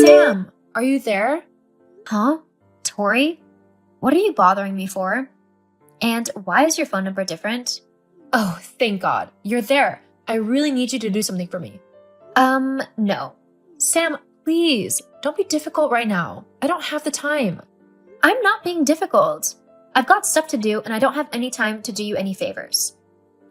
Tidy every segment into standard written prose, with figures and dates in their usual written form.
Sam, are you there? Huh? Tori? What are you bothering me for? And why is your phone number different? Oh, thank God. You're there. I really need you to do something for me. No. Sam, please, don't be difficult right now. I don't have the time. I'm not being difficult. I've got stuff to do and I don't have any time to do you any favors.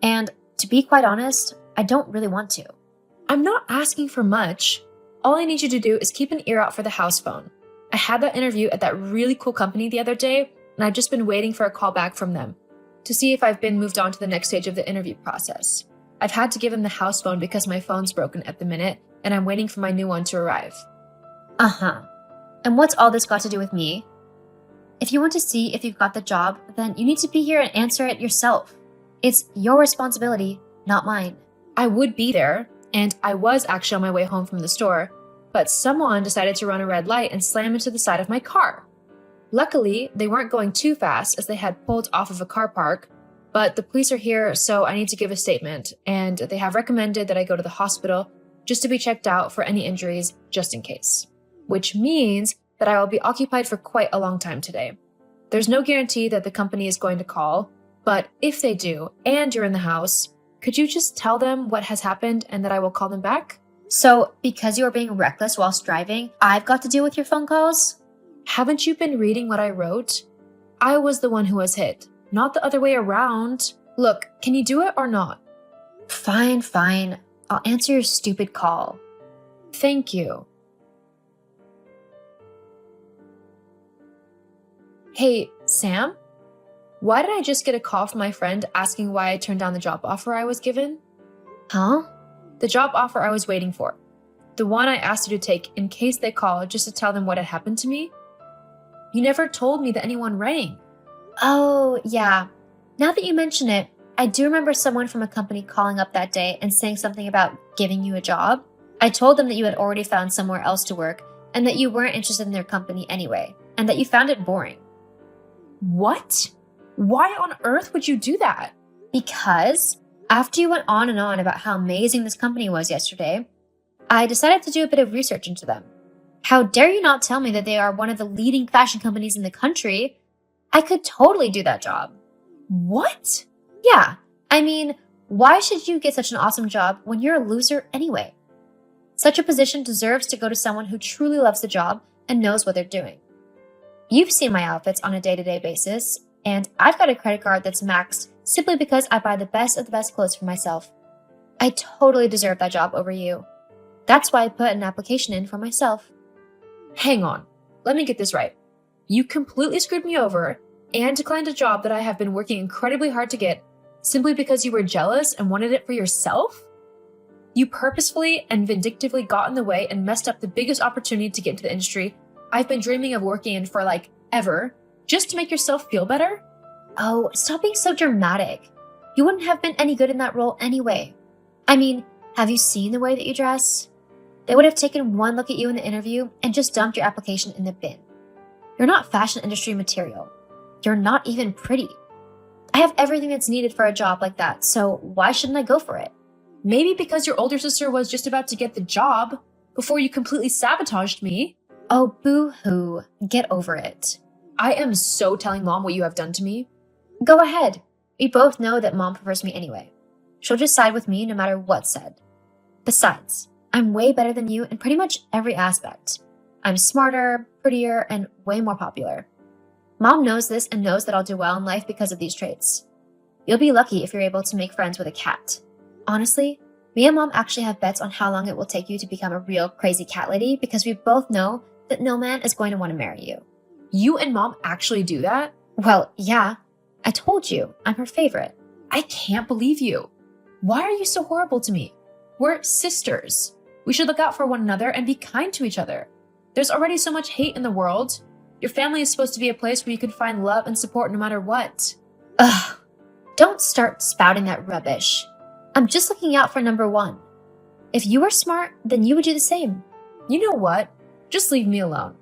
And to be quite honest, I don't really want to. I'm not asking for much. All I need you to do is keep an ear out for the house phone. I had that interview at that really cool company the other day, and I've just been waiting for a call back from them to see if I've been moved on to the next stage of the interview process. I've had to give them the house phone because my phone's broken at the minute, and I'm waiting for my new one to arrive. Uh-huh. And what's all this got to do with me? If you want to see if you've got the job, then you need to be here and answer it yourself. It's your responsibility, not mine. I would be there, and I was actually on my way home from the store, but someone decided to run a red light and slam into the side of my car. Luckily, they weren't going too fast as they had pulled off of a car park, but the police are here, so I need to give a statement, and they have recommended that I go to the hospital just to be checked out for any injuries, just in case. Which means that I will be occupied for quite a long time today. There's no guarantee that the company is going to call, but if they do, and you're in the house, could you just tell them what has happened and that I will call them back? So, because you are being reckless whilst driving, I've got to deal with your phone calls? Haven't you been reading what I wrote? I was the one who was hit, not the other way around. Look, can you do it or not? Fine. I'll answer your stupid call. Thank you. Hey, Sam? Why did I just get a call from my friend asking why I turned down the job offer I was given? Huh? The job offer I was waiting for. The one I asked you to take in case they called just to tell them what had happened to me. You never told me that anyone rang. Oh, yeah. Now that you mention it, I do remember someone from a company calling up that day and saying something about giving you a job. I told them that you had already found somewhere else to work and that you weren't interested in their company anyway, and that you found it boring. What? Why on earth would you do that? Because after you went on and on about how amazing this company was yesterday, I decided to do a bit of research into them. How dare you not tell me that they are one of the leading fashion companies in the country? I could totally do that job. What? Yeah, I mean, why should you get such an awesome job when you're a loser anyway? Such a position deserves to go to someone who truly loves the job and knows what they're doing. You've seen my outfits on a day-to-day basis, and I've got a credit card that's maxed simply because I buy the best of the best clothes for myself. I totally deserve that job over you. That's why I put an application in for myself. Hang on, let me get this right. You completely screwed me over and declined a job that I have been working incredibly hard to get simply because you were jealous and wanted it for yourself? You purposefully and vindictively got in the way and messed up the biggest opportunity to get into the industry I've been dreaming of working in for ever, just to make yourself feel better? Oh, stop being so dramatic. You wouldn't have been any good in that role anyway. I mean, have you seen the way that you dress? They would have taken one look at you in the interview and just dumped your application in the bin. You're not fashion industry material. You're not even pretty. I have everything that's needed for a job like that, so why shouldn't I go for it? Maybe because your older sister was just about to get the job before you completely sabotaged me. Oh, boo-hoo. Get over it. I am so telling Mom what you have done to me. Go ahead. We both know that Mom prefers me anyway. She'll just side with me no matter what's said. Besides, I'm way better than you in pretty much every aspect. I'm smarter, prettier, and way more popular. Mom knows this and knows that I'll do well in life because of these traits. You'll be lucky if you're able to make friends with a cat. Honestly, me and Mom actually have bets on how long it will take you to become a real crazy cat lady because we both know that no man is going to want to marry you. You and Mom actually do that? Well, yeah. I told you, I'm her favorite. I can't believe you. Why are you so horrible to me? We're sisters. We should look out for one another and be kind to each other. There's already so much hate in the world. Your family is supposed to be a place where you can find love and support no matter what. Ugh. Don't start spouting that rubbish. I'm just looking out for number one. If you were smart, then you would do the same. You know what? Just leave me alone.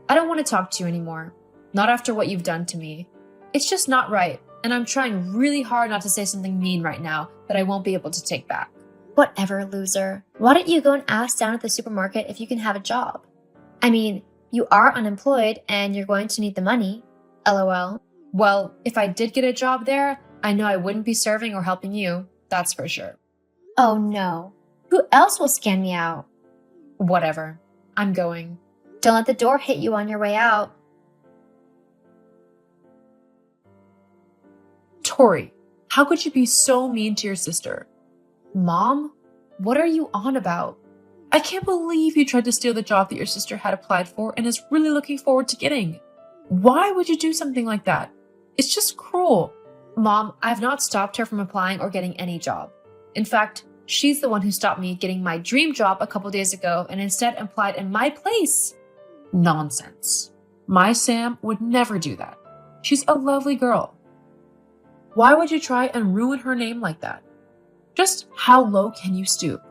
I don't want to talk to you anymore. Not after what you've done to me. It's just not right, and I'm trying really hard not to say something mean right now that I won't be able to take back. Whatever, loser. Why don't you go and ask down at the supermarket if you can have a job? I mean, you are unemployed and you're going to need the money. LOL. Well, if I did get a job there, I know I wouldn't be serving or helping you. That's for sure. Oh no. Who else will scan me out? Whatever. I'm going. Don't let the door hit you on your way out. Tori, how could you be so mean to your sister? Mom, what are you on about? I can't believe you tried to steal the job that your sister had applied for and is really looking forward to getting. Why would you do something like that? It's just cruel. Mom, I've not stopped her from applying or getting any job. In fact, she's the one who stopped me getting my dream job a couple days ago and instead applied in my place. Nonsense. My Sam would never do that. She's a lovely girl. Why would you try and ruin her name like that? Just how low can you stoop?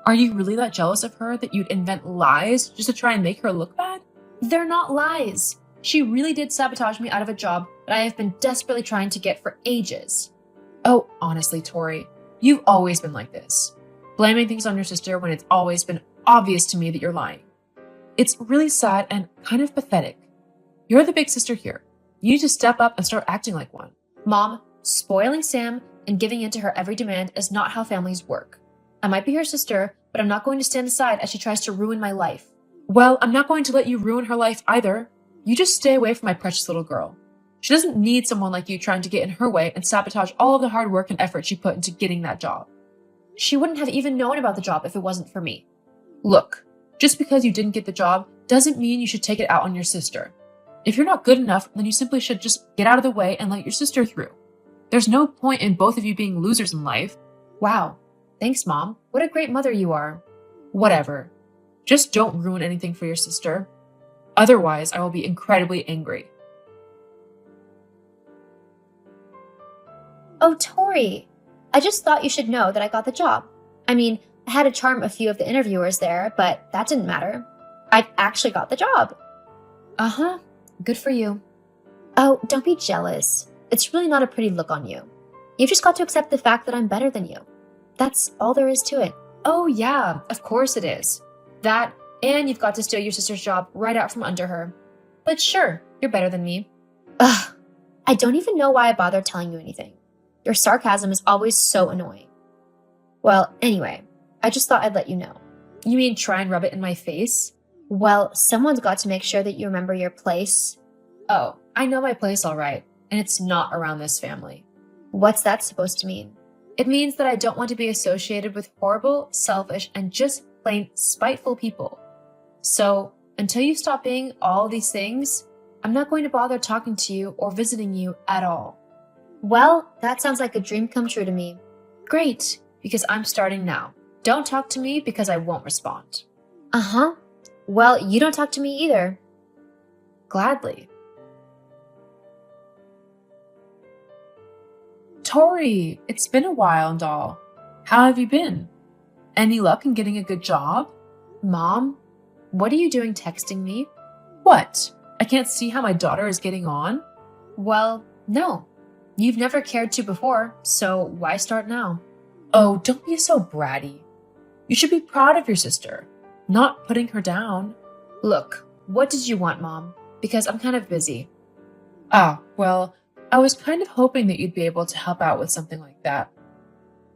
Are you really that jealous of her that you'd invent lies just to try and make her look bad? They're not lies. She really did sabotage me out of a job that I have been desperately trying to get for ages. Oh, honestly, Tori, you've always been like this. Blaming things on your sister when it's always been obvious to me that you're lying. It's really sad and kind of pathetic. You're the big sister here. You need to step up and start acting like one. Mom, spoiling Sam and giving in to her every demand is not how families work. I might be her sister, but I'm not going to stand aside as she tries to ruin my life. Well, I'm not going to let you ruin her life either. You just stay away from my precious little girl. She doesn't need someone like you trying to get in her way and sabotage all of the hard work and effort she put into getting that job. She wouldn't have even known about the job if it wasn't for me. Look, just because you didn't get the job doesn't mean you should take it out on your sister. If you're not good enough, then you simply should just get out of the way and let your sister through. There's no point in both of you being losers in life. Wow. Thanks, Mom. What a great mother you are. Whatever. Just don't ruin anything for your sister. Otherwise, I will be incredibly angry. Oh, Tori. I just thought you should know that I got the job. I mean, I had to charm a few of the interviewers there, but that didn't matter. I actually got the job. Uh-huh. Good for you. Oh, don't be jealous. It's really not a pretty look on you. You've just got to accept the fact that I'm better than you. That's all there is to it. Oh, yeah. Of course it is. That, and you've got to steal your sister's job right out from under her. But sure, you're better than me. Ugh. I don't even know why I bothered telling you anything. Your sarcasm is always so annoying. Well, anyway, I just thought I'd let you know. You mean try and rub it in my face? Well, someone's got to make sure that you remember your place. Oh, I know my place all right, and it's not around this family. What's that supposed to mean? It means that I don't want to be associated with horrible, selfish, and just plain spiteful people. So, until you stop being all these things, I'm not going to bother talking to you or visiting you at all. Well, that sounds like a dream come true to me. Great, because I'm starting now. Don't talk to me because I won't respond. Uh-huh. Well, you don't talk to me either. Gladly. Tori, it's been a while and all. How have you been? Any luck in getting a good job? Mom, what are you doing texting me? What? I can't see how my daughter is getting on? Well, no. You've never cared to before, so why start now? Oh, don't be so bratty. You should be proud of your sister, not putting her down. Look, what did you want, Mom? Because I'm kind of busy. Ah, well, I was kind of hoping that you'd be able to help out with something like that.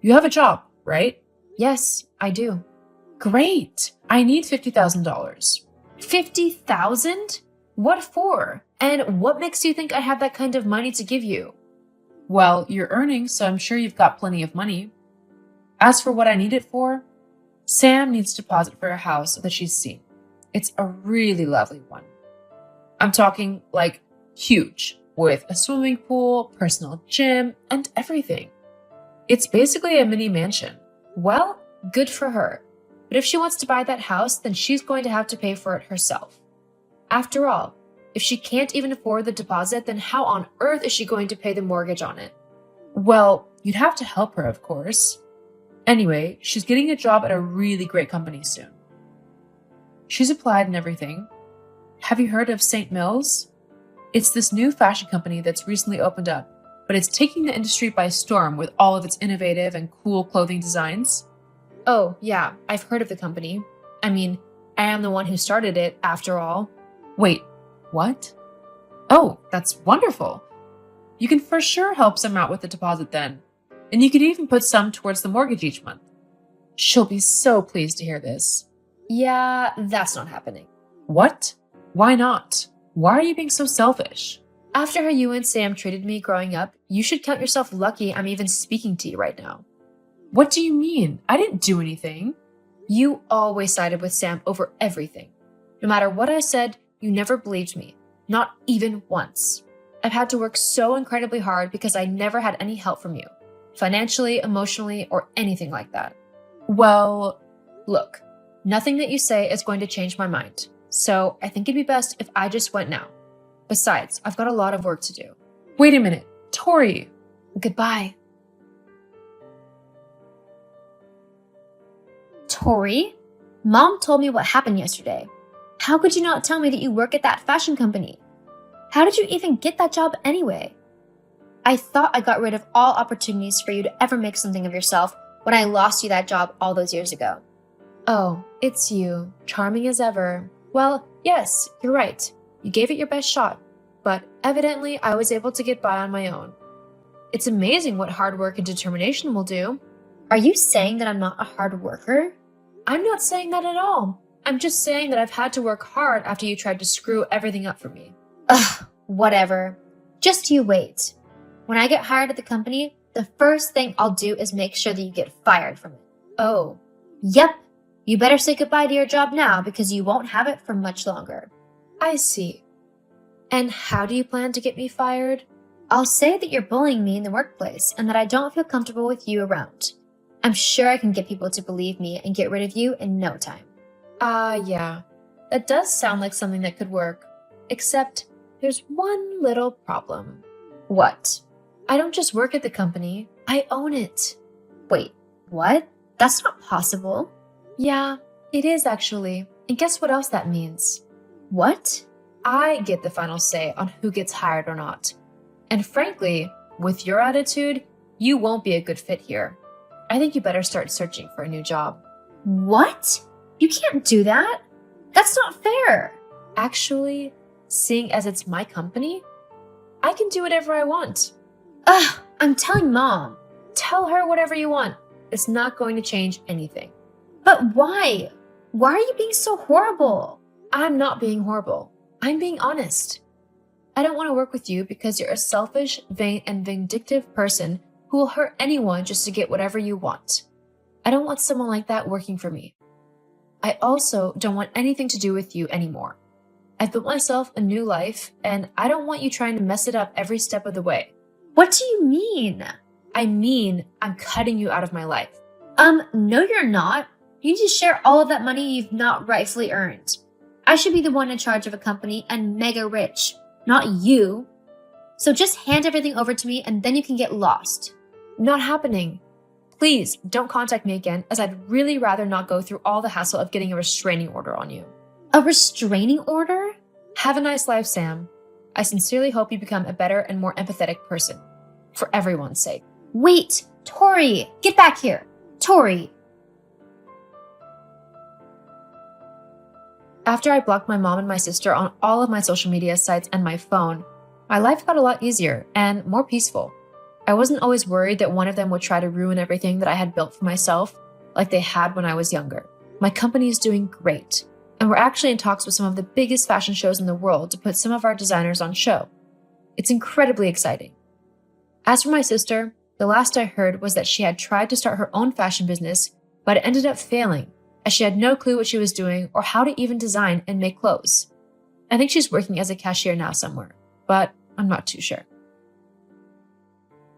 You have a job, right? Yes, I do. Great! I need $50,000. $50,000? What for? And what makes you think I have that kind of money to give you? Well, you're earning, so I'm sure you've got plenty of money. As for what I need it for, Sam needs a deposit for a house that she's seen. It's a really lovely one. I'm talking, like, huge, with a swimming pool, personal gym, and everything. It's basically a mini mansion. Well, good for her. But if she wants to buy that house, then she's going to have to pay for it herself. After all, if she can't even afford the deposit, then how on earth is she going to pay the mortgage on it? Well, you'd have to help her, of course. Anyway, she's getting a job at a really great company soon. She's applied and everything. Have you heard of St. Mills? It's this new fashion company that's recently opened up, but it's taking the industry by storm with all of its innovative and cool clothing designs. Oh, yeah, I've heard of the company. I mean, I am the one who started it, after all. Wait, what? Oh, that's wonderful. You can for sure help some out with the deposit then. And you could even put some towards the mortgage each month. She'll be so pleased to hear this. Yeah, that's not happening. What? Why not? Why are you being so selfish? After how you and Sam treated me growing up, you should count yourself lucky I'm even speaking to you right now. What do you mean? I didn't do anything. You always sided with Sam over everything. No matter what I said, you never believed me. Not even once. I've had to work so incredibly hard because I never had any help from you. Financially, emotionally, or anything like that. Well, look, nothing that you say is going to change my mind. So I think it'd be best if I just went now. Besides, I've got a lot of work to do. wait a minute. Tori. Goodbye. Tori, Mom told me what happened yesterday. How could you not tell me that you work at that fashion company? How did you even get that job anyway? I thought I got rid of all opportunities for you to ever make something of yourself when I lost you that job all those years ago. Oh, it's you. Charming as ever. Well, yes, you're right. You gave it your best shot. But evidently, I was able to get by on my own. It's amazing what hard work and determination will do. Are you saying that I'm not a hard worker? I'm not saying that at all. I'm just saying that I've had to work hard after you tried to screw everything up for me. Ugh, whatever. Just you wait. When I get hired at the company, the first thing I'll do is make sure that you get fired from it. Oh, Yep. You better say goodbye to your job now because you won't have it for much longer. I see. And how do you plan to get me fired? I'll say that you're bullying me in the workplace and that I don't feel comfortable with you around. I'm sure I can get people to believe me and get rid of you in no time. Yeah. That does sound like something that could work. Except there's one little problem. What? I don't just work at the company. I own it. Wait, what? That's not possible. Yeah, it is actually. And guess what else that means? What? I get the final say on who gets hired or not. And frankly, with your attitude, you won't be a good fit here. I think you better start searching for a new job. What? You can't do that. That's not fair. Actually, seeing as it's my company, I can do whatever I want. Ugh, I'm telling Mom. Tell her whatever you want. It's not going to change anything. But why? Why are you being so horrible? I'm not being horrible. I'm being honest. I don't want to work with you because you're a selfish, vain, and vindictive person who will hurt anyone just to get whatever you want. I don't want someone like that working for me. I also don't want anything to do with you anymore. I've built myself a new life, and I don't want you trying to mess it up every step of the way. What do you mean? I mean, I'm cutting you out of my life. No you're not. You need to share all of that money you've not rightfully earned. I should be the one in charge of a company and mega rich, not you. So just hand everything over to me and then you can get lost. Not happening. Please don't contact me again, as I'd really rather not go through all the hassle of getting a restraining order on you. A restraining order? Have a nice life, Sam. I sincerely hope you become a better and more empathetic person. For everyone's sake. Wait, Tori, get back here. Tori. After I blocked my mom and my sister on all of my social media sites and my phone, my life got a lot easier and more peaceful. I wasn't always worried that one of them would try to ruin everything that I had built for myself, like they had when I was younger. My company is doing great, and we're actually in talks with some of the biggest fashion shows in the world to put some of our designers on show. It's incredibly exciting. As for my sister, the last I heard was that she had tried to start her own fashion business, but it ended up failing, as she had no clue what she was doing or how to even design and make clothes. I think she's working as a cashier now somewhere, but I'm not too sure.